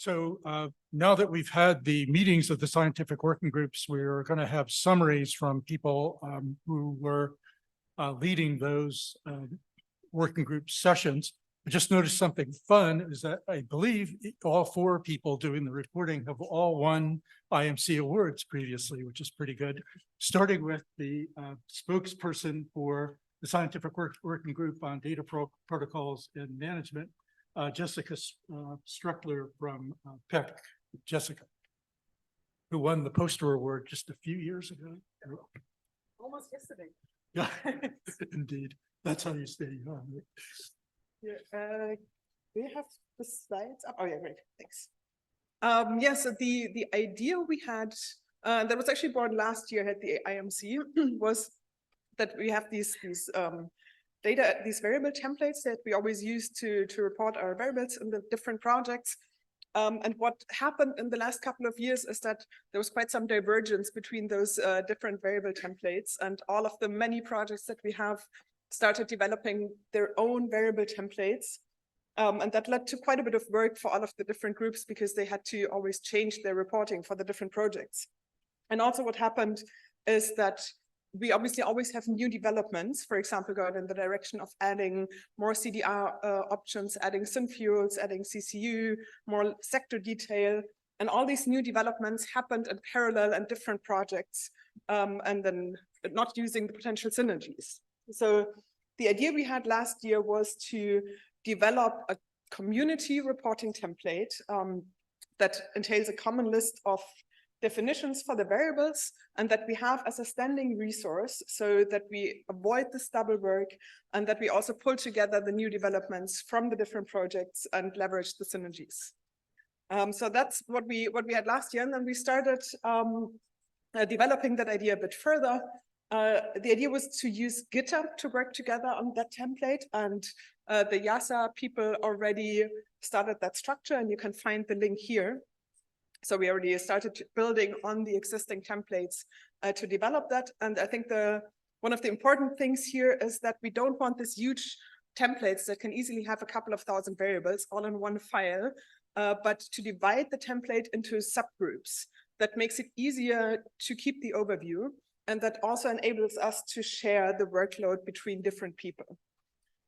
So now that we've had the meetings of the scientific working groups, we're going to have summaries from people who were leading those working group sessions. I just noticed something fun is that I believe all four people doing the reporting have all won IMC awards previously, which is pretty good. Starting with the spokesperson for the scientific working group on data protocols and management, Jessica Struckler from PEC, Jessica, who won the poster award just a few years ago. Almost yesterday. Yeah, indeed. That's how you stay young. Yeah, do you have the slides up? Oh yeah, great, thanks. Yeah, so the idea we had, that was actually born last year at the IMC, was that we have these data, these variable templates that we always use to report our variables in the different projects. And what happened in the last couple of years is that there was quite some divergence between those different variable templates, and all of the many projects that we have started developing their own variable templates. And that led to quite a bit of work for all of the different groups because they had to always change their reporting for the different projects. And also what happened is that we obviously always have new developments, for example, going in the direction of adding more CDR options, adding synfuels, adding CCU, more sector detail. And all these new developments happened in parallel and different projects, and then not using the potential synergies. So the idea we had last year was to develop a community reporting template that entails a common list of definitions for the variables, and that we have as a standing resource so that we avoid this double work, and that we also pull together the new developments from the different projects and leverage the synergies. So that's what we had last year, and then we started developing that idea a bit further. The idea was to use GitHub to work together on that template, and the YASA people already started that structure, and you can find the link here. So we already started building on the existing templates to develop that. And I think one of the important things here is that we don't want this huge templates that can easily have a couple of thousand variables all in one file, but to divide the template into subgroups. That makes it easier to keep the overview, and that also enables us to share the workload between different people.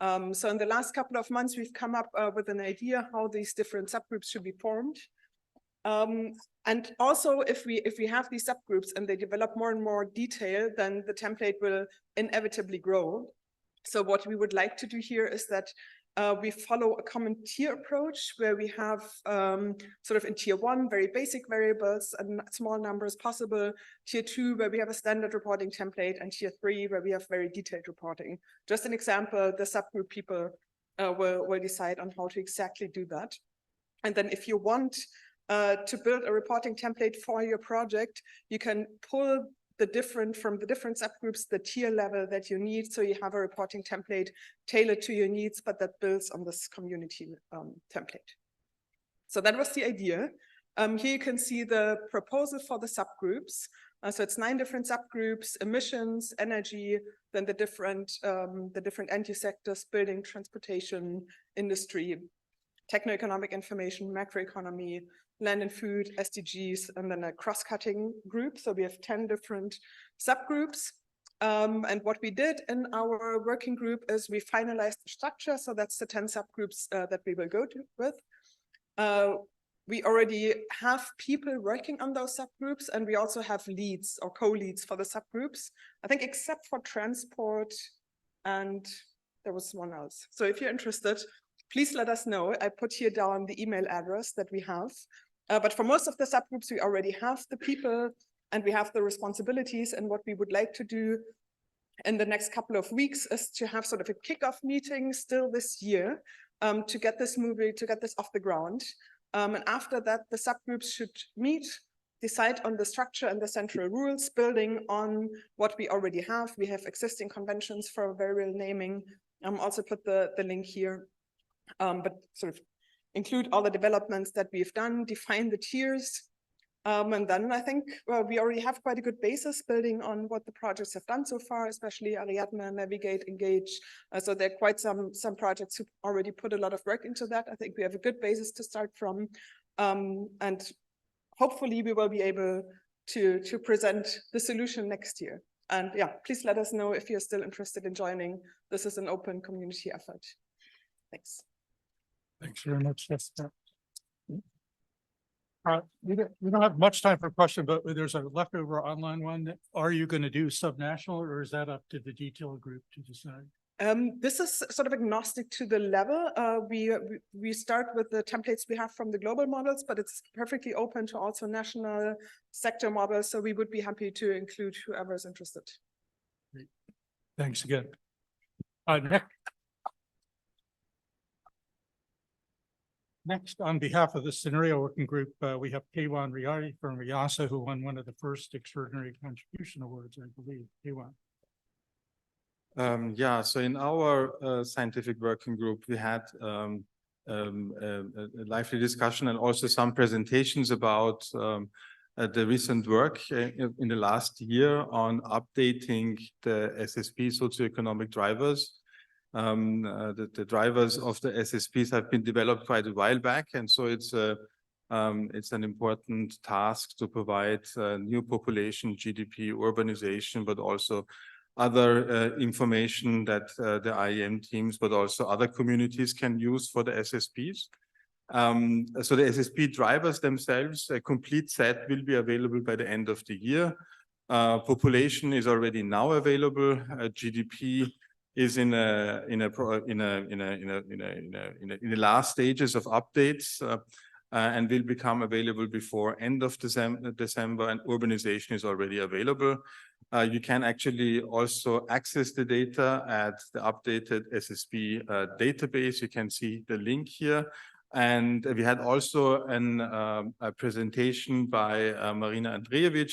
So in the last couple of months, we've come up with an idea how these different subgroups should be formed. And also, if we have these subgroups and they develop more and more detail, then the template will inevitably grow. So what we would like to do here is that we follow a common tier approach, where we have sort of in tier 1, very basic variables and small numbers possible, tier 2, where we have a standard reporting template, and tier 3, where we have very detailed reporting. Just an example, the subgroup people will decide on how to exactly do that. And then if you want to build a reporting template for your project, you can pull from the different subgroups, the tier level that you need. So you have a reporting template tailored to your needs, but that builds on this community template. So that was the idea. Here you can see the proposal for the subgroups. So it's 9 different subgroups: emissions, energy, then the different end-use sectors: building, transportation, industry, techno-economic information, macroeconomy, land and food, SDGs, and then a cross-cutting group. So we have 10 different subgroups. And what we did in our working group is we finalized the structure. So that's the 10 subgroups that we will go with. We already have people working on those subgroups, and we also have leads or co-leads for the subgroups, I think, except for transport, and there was one else. So if you're interested, please let us know. I put here down the email address that we have. But for most of the subgroups, we already have the people and we have the responsibilities. And what we would like to do in the next couple of weeks is to have sort of a kickoff meeting still this year to get this moving, to get this off the ground. And after that, the subgroups should meet, decide on the structure and the central rules, building on what we already have. We have existing conventions for variable naming. Also put the link here. But sort of include all the developments that we've done, define the tiers, and then I think we already have quite a good basis building on what the projects have done so far, especially Ariadne, Navigate, Engage. So there are quite some projects who already put a lot of work into that. I think we have a good basis to start from. And hopefully we will be able to present the solution next year. And yeah, please let us know if you're still interested in joining. This is an open community effort. Thanks. Thanks very much, Jessica. We don't have much time for questions, but there's a leftover online one. Are you going to do subnational, or is that up to the detail group to decide? This is sort of agnostic to the level. We start with the templates we have from the global models, but it's perfectly open to also national sector models. So we would be happy to include whoever is interested. Great. Thanks again. Next, on behalf of the scenario working group, we have Kaywan Riari from RIASA, who won one of the first extraordinary contribution awards, I believe. Kaywan. Yeah, so in our scientific working group, we had a lively discussion and also some presentations about the recent work in the last year on updating the SSP socioeconomic drivers. The drivers of the SSPs have been developed quite a while back, and so it's an important task to provide new population, GDP, urbanization, but also other information that the IEM teams, but also other communities can use for the SSPs. So the SSP drivers themselves, a complete set will be available by the end of the year. Population is already now available. GDP is in the last stages of updates and will become available before end of December, and urbanization is already available. You can actually also access the data at the updated SSP database. You can see the link here. And we had also a presentation by Marina Andrejević,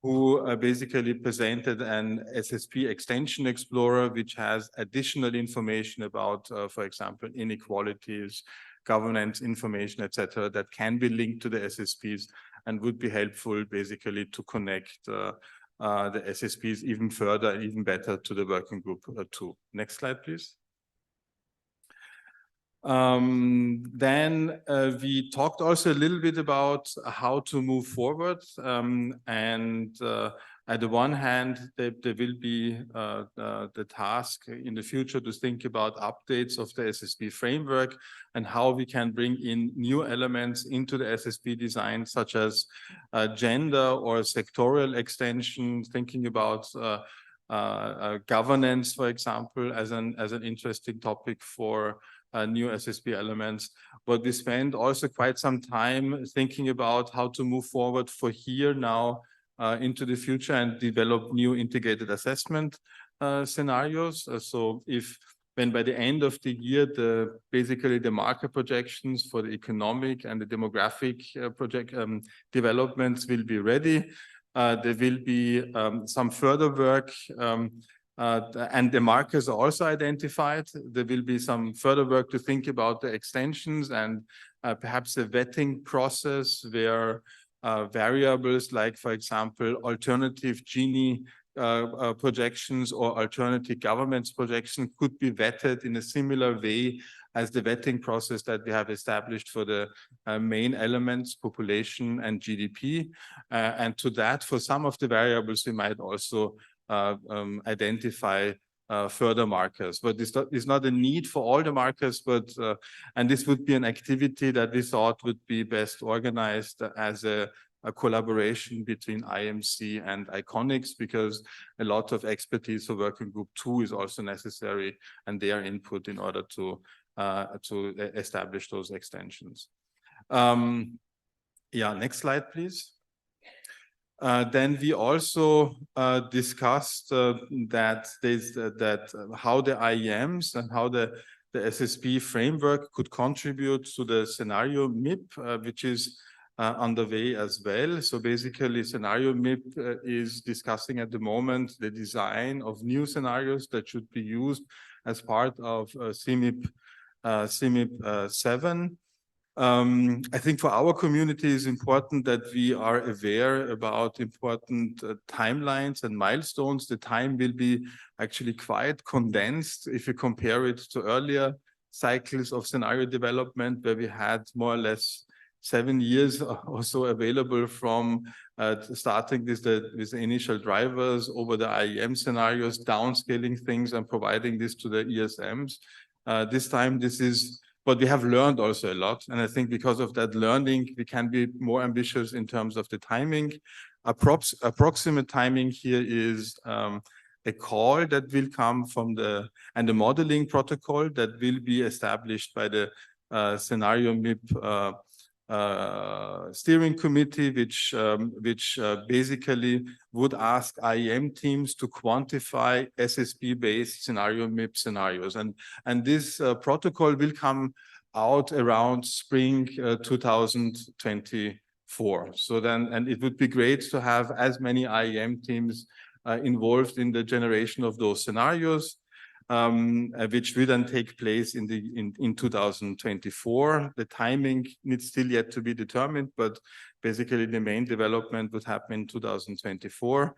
who basically presented an SSP extension explorer, which has additional information about, for example, inequalities, governance information, etc., that can be linked to the SSPs and would be helpful basically to connect the SSPs even further and even better to the working group too. Next slide, please. Then we talked also a little bit about how to move forward. At the one hand, there will be the task in the future to think about updates of the SSP framework and how we can bring in new elements into the SSP design, such as gender or sectorial extension, thinking about governance, for example, as an interesting topic for new SSP elements. But we spend also quite some time thinking about how to move forward for here now into the future and develop new integrated assessment scenarios. So when by the end of the year, basically the market projections for the economic and the demographic developments will be ready. There will be some further work and the markers are also identified. There will be some further work to think about the extensions and perhaps a vetting process where variables like, for example, alternative Gini projections or alternative governments projection could be vetted in a similar way as the vetting process that we have established for the main elements, population and GDP. And to that, for some of the variables, we might also identify further markers, but this is not a need for all the markers, but and this would be an activity that we thought would be best organized as a collaboration between IMC and Iconics, because a lot of expertise for working group 2 is also necessary and their input in order to establish those extensions. Yeah, next slide, please. Then we also discussed that how the IEMs and how the SSP framework could contribute to the scenario MIP, which is underway as well. So basically, scenario MIP is discussing at the moment the design of new scenarios that should be used as part of CMIP 7. I think for our community it's important that we are aware about important timelines and milestones. The time will be actually quite condensed if you compare it to earlier cycles of scenario development, where we had more or less 7 years or so available from starting with the initial drivers over the IEM scenarios, downscaling things and providing this to the ESMs. This time this is, but we have learned also a lot. And I think because of that learning, we can be more ambitious in terms of the timing. Approximate timing here is a call that will come from the modeling protocol that will be established by the scenario MIP steering committee, which basically would ask IEM teams to quantify SSP-based scenario MIP scenarios. And this protocol will come out around spring 2024. So then, and it would be great to have as many IEM teams involved in the generation of those scenarios, which will then take place in 2024. The timing needs still yet to be determined, but basically the main development would happen in 2024.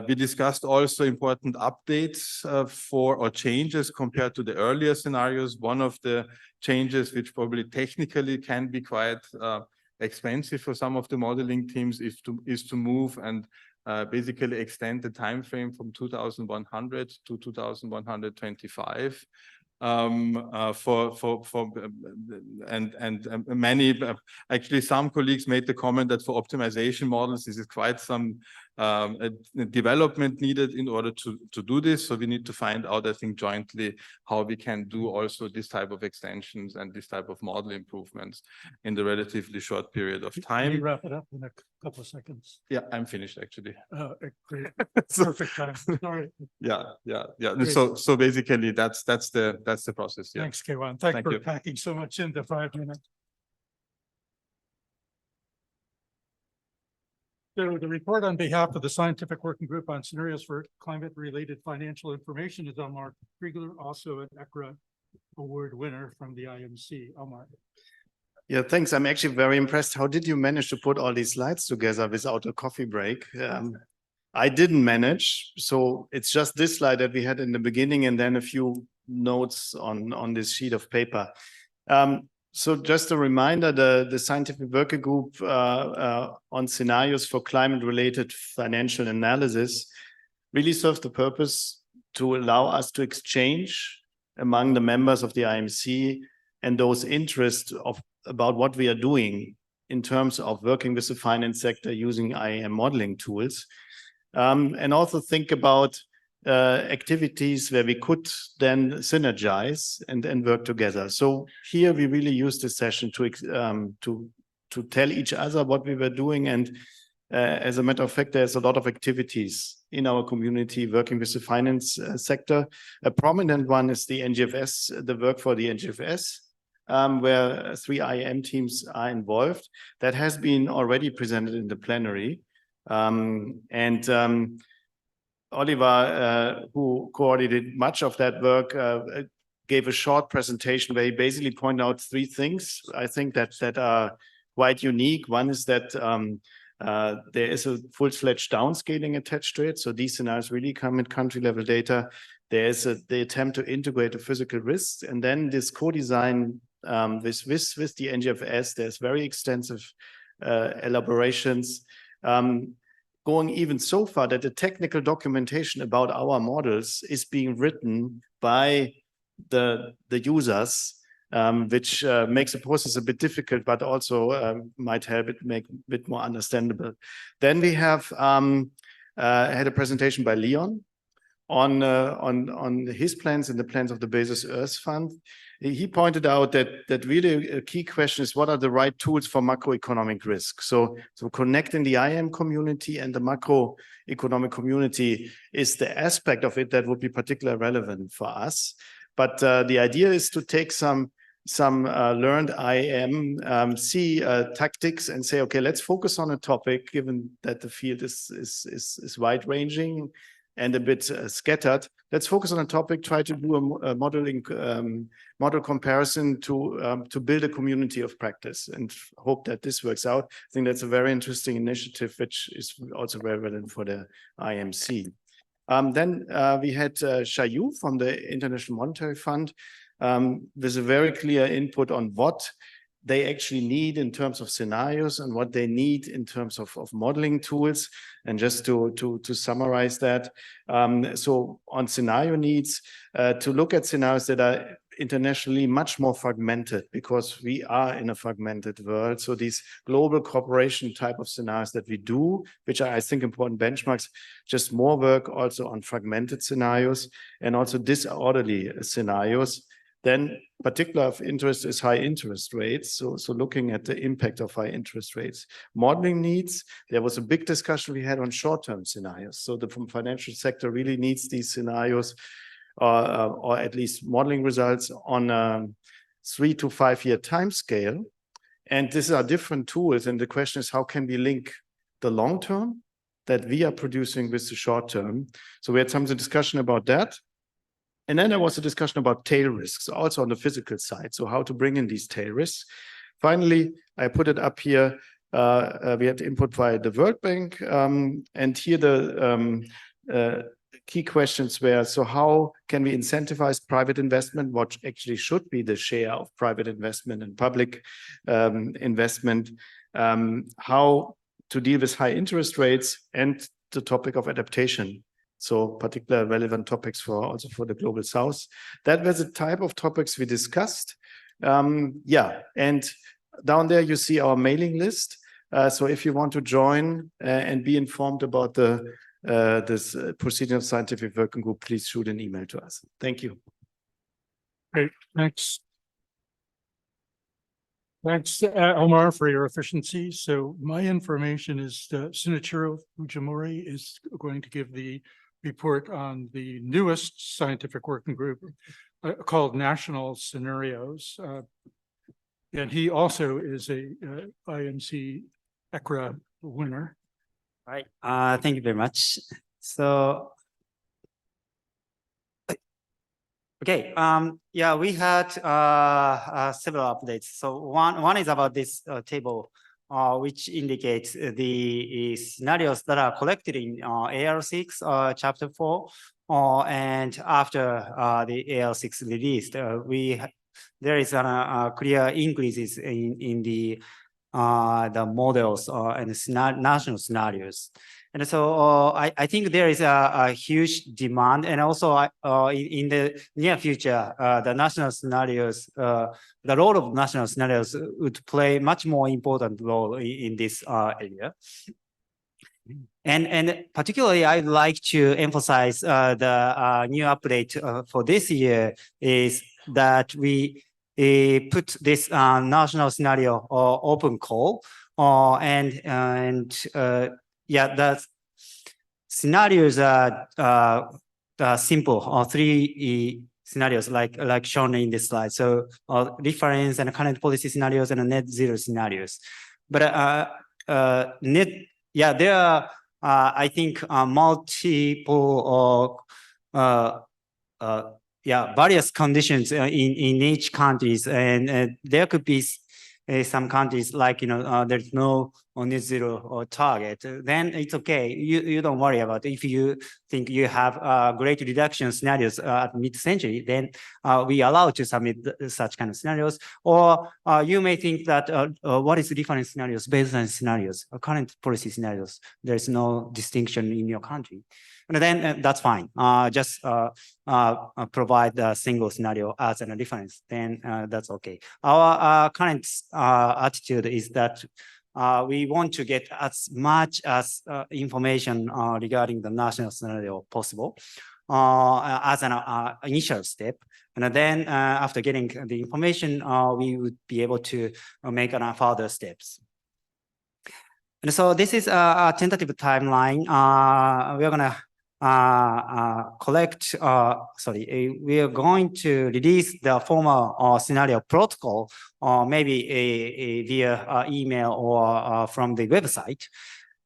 We discussed also important updates or changes compared to the earlier scenarios. One of the changes, which probably technically can be quite expensive for some of the modeling teams, is to move and basically extend the time frame from 2100 to 2125 many actually some colleagues made the comment that for optimization models this is quite some development needed in order to do this. So we need to find out, I think, jointly how we can do also this type of extensions and this type of model improvements in the relatively short period of Can you time. wrap it up in a couple of seconds? Yeah, I'm finished actually. Great. Perfect time. Sorry. Yeah. Great. So basically that's the process. Yeah. Thanks, Kewan. Thanks Thank for you. packing so much into 5 minutes. So the report on behalf of the Scientific Working Group on Scenarios for Climate-Related Financial Information is Elmar Kriegler, also an ECRA Award winner from the IMC. Elmar. Yeah, thanks. I'm actually very impressed. How did you manage to put all these slides together without a coffee break? I didn't manage. So it's just this slide that we had in the beginning and then a few notes on this sheet of paper. So just a reminder, the Scientific Working Group on Scenarios for Climate-Related Financial Analysis really serves the purpose to allow us to exchange among the members of the IMC and those interests about what we are doing in terms of working with the finance sector using IAM modeling tools, and also think about activities where we could then synergize and work together. So here we really use this session to tell each other what we were doing. And as a matter of fact, there's a lot of activities in our community working with the finance sector. A prominent one is the NGFS, the work for the NGFS, where 3 IAM teams are involved. That has been already presented in the plenary. Oliver, who coordinated much of that work, gave a short presentation where he basically pointed out 3 things, I think, that are quite unique. One is that there is a full-fledged downscaling attached to it. So these scenarios really come in country-level data. There is the attempt to integrate the physical risks. And then this co-design with the NGFS, there's very extensive elaborations. Going even so far that the technical documentation about our models is being written by the users, which makes the process a bit difficult, but also might help it make a bit more understandable. Then we have had a presentation by Leon on his plans and the plans of the Basis Earth Fund. He pointed out that really a key question is what are the right tools for macroeconomic risk? So connecting the IAM community and the macroeconomic community is the aspect of it that would be particularly relevant for us. But the idea is to take some learned IAM tactics and say, okay, let's focus on a topic, given that the field is wide-ranging and a bit scattered. Let's focus on a topic, try to do a model comparison to build a community of practice and hope that this works out. I think that's a very interesting initiative, which is also very relevant for the IMC. Then we had Shayu from the International Monetary Fund with a very clear input on what they actually need in terms of scenarios and what they need in terms of modeling tools. And just to summarize that, so on scenario needs, to look at scenarios that are internationally much more fragmented, because we are in a fragmented world. So these global cooperation type of scenarios that we do, which are, I think, important benchmarks, just more work also on fragmented scenarios and also disorderly scenarios. Then particular of interest is high interest rates. So looking at the impact of high interest rates. Modeling needs, there was a big discussion we had on short-term scenarios. So the financial sector really needs these scenarios or at least modeling results on a 3 to 5 year time scale. And these are different tools. And the question is, how can we link the long term that we are producing with the short term? So we had some discussion about that. And then there was a discussion about tail risks, also on the physical side. So how to bring in these tail risks. Finally, I put it up here. We had input via the World Bank. And here the key questions were, so how can we incentivize private investment? What actually should be the share of private investment and public investment? How to deal with high interest rates and the topic of adaptation. So particular relevant topics also for the Global South. That was the type of topics we discussed. Yeah, and down there you see our mailing list. So if you want to join and be informed about this Proceeding of Scientific Working Group, please shoot an email to us. Thank you. Great, thanks. Thanks, Omar, for your efficiency. So my information is Shinichiro Fujimori is going to give the report on the newest scientific working group called National Scenarios. And he also is a IMC ECRA winner. All right, thank you very much. So, okay, yeah, we had several updates. So one is about this table, which indicates the scenarios that are collected in AR6 chapter 4, and after the AR6 released, there is a clear increases in the models and the national scenarios. And so I think there is a huge demand, and also in the near future, the national scenarios, the role of national scenarios would play much more important role in this area. And particularly, I'd like to emphasize the new update for this year is that we put this national scenario open call, yeah, the scenarios are simple, 3 scenarios like shown in this slide. So reference and current policy scenarios and net zero scenarios. But yeah, there are I think multiple yeah, various conditions in each countries, and there could be some countries like, there's no net zero target, then it's okay. You don't worry about it. If you think you have great reduction scenarios at mid-century, then we allow to submit such kind of scenarios. Or you may think that what is the different scenarios, baseline scenarios, current policy scenarios, there's no distinction in your country. And then that's fine. Just provide a single scenario as a reference, then that's okay. Our current attitude is that we want to get as much as information regarding the national scenario possible as an initial step. And then after getting the information, we would be able to make further steps. And so this is a tentative timeline. We're gonna we are going to release the formal scenario protocol, maybe via email or from the website.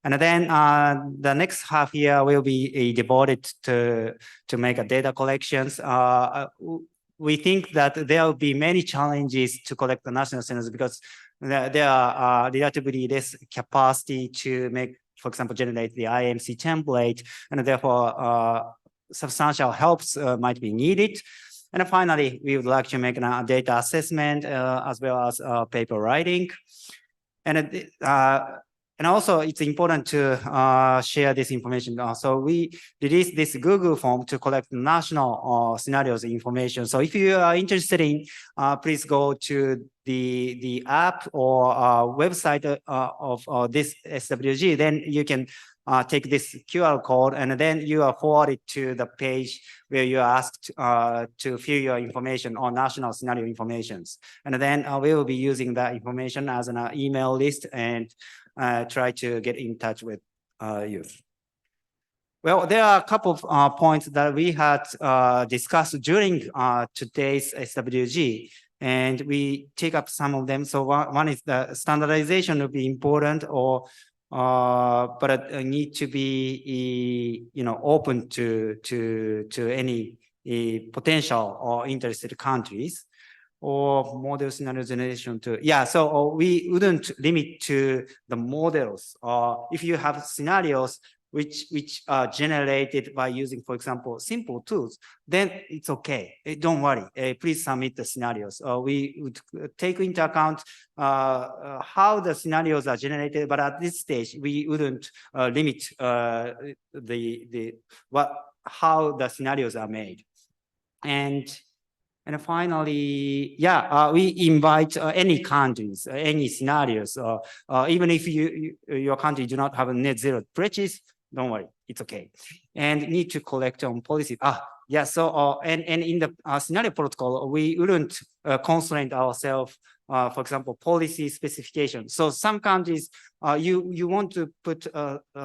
And then the next half year will be devoted to make data collections. We think that there will be many challenges to collect the national scenarios because there are relatively less capacity to make, for example, generate the IMC template, and therefore substantial helps might be needed. And finally, we would like to make a data assessment as well as paper writing. And also, it's important to share this information. So we released this Google form to collect national scenarios information. So if you are interested in, please go to the app or website of this SWG. Then you can take this QR code, and then you are forwarded to the page where you are asked to fill your information on national scenario informations. And then we will be using that information as an email list and try to get in touch with you. Well, there are a couple of points that we had discussed during today's SWG, and we take up some of them. So one is the standardization will be important, or but it need to be open to any potential or interested countries, or model scenario generation to, so we wouldn't limit to the models. If you have scenarios which are generated by using, for example, simple tools, then it's okay. Don't worry. Please submit the scenarios. We would take into account how the scenarios are generated, but at this stage, we wouldn't limit how the scenarios are made. And finally, we invite any countries, any scenarios, even if your country do not have a net zero pledges, don't worry, it's okay. And need to collect on policy. So and in the scenario protocol, we wouldn't constrain ourselves. For example, policy specification. So some countries, you want to put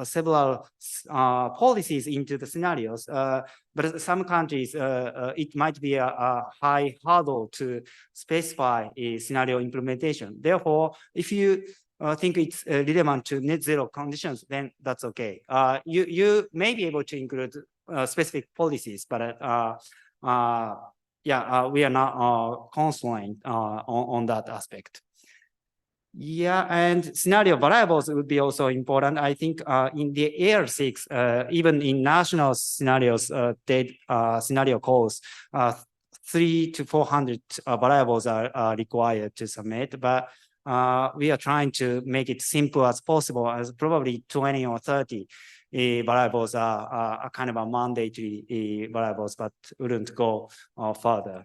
several policies into the scenarios, but some countries, it might be a high hurdle to specify a scenario implementation. Therefore, if you think it's relevant to net zero conditions, then that's okay. You may be able to include specific policies, but we are not constrained on that aspect. And scenario variables would be also important. I think in the AR6, even in national scenarios, scenario calls, 300 to 400 variables are required to submit, but we are trying to make it simple as possible, as probably 20 or 30 variables are kind of a mandatory variables, but wouldn't go further.